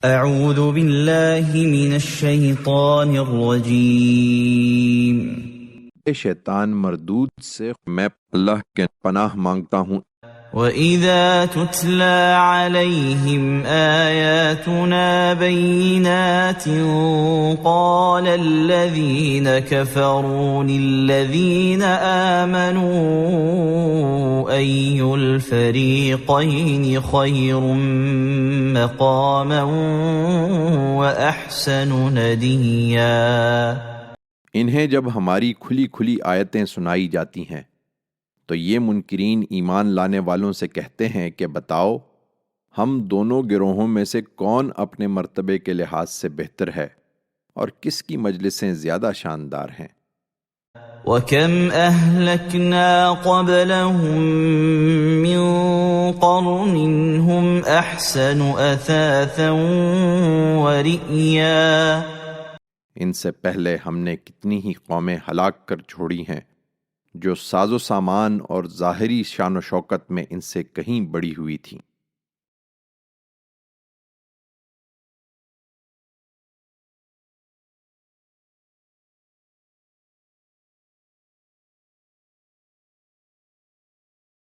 اعوذ باللہ من الشیطان الرجیم۔ شیطان مردود سے میں اللہ کے پناہ مانگتا ہوں۔ وَإِذَا تُتْلَى عَلَيْهِمْ آيَاتُنَا بَيِّنَاتٍ قَالَ الَّذِينَ كَفَرُوا لِلَّذِينَ آمَنُوا أَيُّ الْفَرِيقَيْنِ خَيْرٌ مَقَامًا وَأَحْسَنُ نَدِيًّا۔ انہیں جب ہماری کھلی کھلی آیتیں سنائی جاتی ہیں تو یہ منکرین ایمان لانے والوں سے کہتے ہیں کہ بتاؤ ہم دونوں گروہوں میں سے کون اپنے مرتبے کے لحاظ سے بہتر ہے اور کس کی مجلسیں زیادہ شاندار ہیں۔ وَكَمْ أَهْلَكْنَا قَبْلَهُمْ مِنْ قَرْنٍ هُمْ أَحْسَنُ أَثَاثًا وَرِئْيًا۔ ان سے پہلے ہم نے کتنی ہی قومیں ہلاک کر چھوڑی ہیں جو ساز و سامان اور ظاہری شان و شوکت میں ان سے کہیں بڑی ہوئی تھیں۔